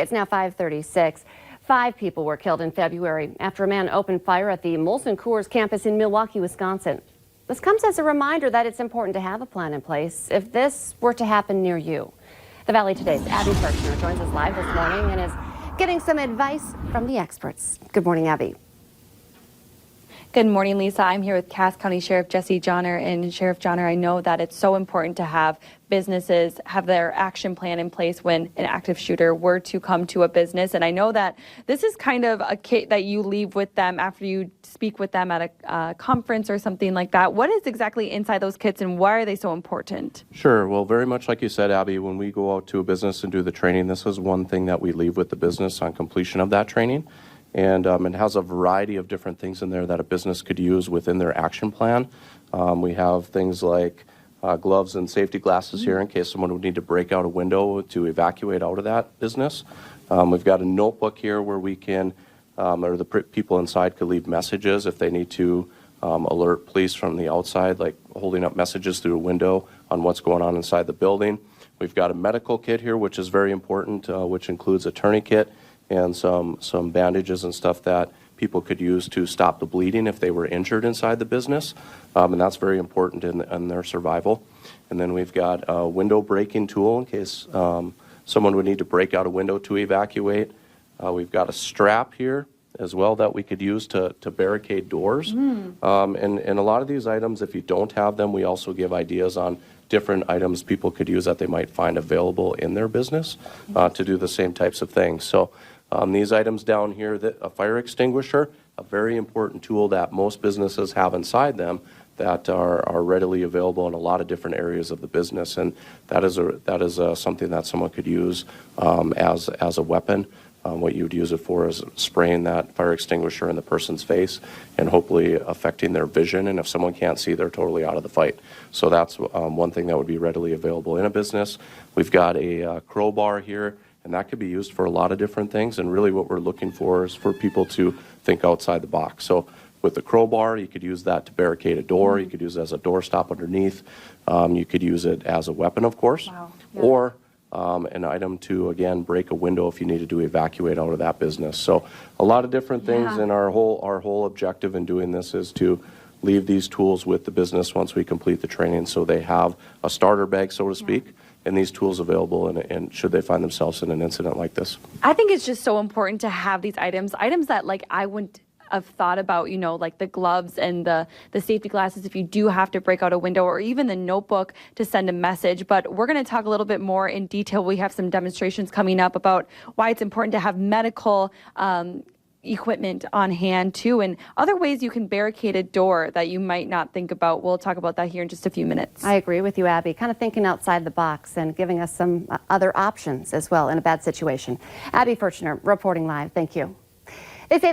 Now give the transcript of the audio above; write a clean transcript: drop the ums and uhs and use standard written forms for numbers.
It's now 5:36. 5 people were killed in February after a man opened fire at the Molson Coors campus in Milwaukee, Wisconsin. This comes as a reminder that it's important to have a plan in place if this were to happen near you. The Valley Today's Abby Kirchner joins us live this morning and is getting some advice from the experts. Good morning, Abby. Good morning, Lisa. I'm here with Cass County Sheriff Jesse Johnner. And Sheriff Johnner, I know that it's so important to have businesses have their action plan in place when an active shooter were to come to a business. And I know that this is kind of a kit that you leave with them after you speak with them at a conference or something like that. What is exactly inside those kits and why are they so important? Sure. Well, very much like you said, Abby, when we go out to a business and do the training, this is one thing that we leave with the business on completion of that training. And it has a variety of different things in there that a business could use within their action plan. We have things like gloves and safety glasses here in case someone would need to break out a window to evacuate out of that business. We've got a notebook here where we can, or the people inside could leave messages if they need to alert police from the outside, like holding up messages through a window on what's going on inside the building. We've got a medical kit here, which is very important, which includes a tourniquet and some bandages and stuff that people could use to stop the bleeding if they were injured inside the business, and that's very important in their survival. And then we've got a window breaking tool in case someone would need to break out a window to evacuate. We've got a strap here as well that we could use to barricade doors. And a lot of these items, if you don't have them, we also give ideas on different items people could use that they might find available in their business to do the same types of things. So these items down here, a fire extinguisher, a very important tool that most businesses have inside them that are readily available in a lot of different areas of the business, and that is something that someone could use as a weapon. What you would use it for is spraying that fire extinguisher in the person's face and hopefully affecting their vision. And if someone can't see, they're totally out of the fight. So that's one thing that would be readily available in a business. We've got a crowbar here, and that could be used for a lot of different things. And really what we're looking for is for people to think outside the box. So with the crowbar, you could use that to barricade a door. You could use it as a doorstop underneath. You could use it as a weapon, of course. Wow. Yeah. Or an item to, again, break a window if you needed to evacuate out of that business. So a lot of different things, and our whole objective in doing this is to leave these tools with the business once we complete the training so they have a starter bag, so to speak, and these tools available and should they find themselves in an incident like this. I think it's just so important to have these items that like I wouldn't have thought about, you know, like the gloves and the safety glasses if you do have to break out a window, or even the notebook to send a message. But we're going to talk a little bit more in detail. We have some demonstrations coming up about why it's important to have medical equipment on hand too, and other ways you can barricade a door that you might not think about. We'll talk about that here in just a few minutes. I agree with you, Abby. Kind of thinking outside the box and giving us some other options as well in a bad situation. Abby Kirchner reporting live. Thank you.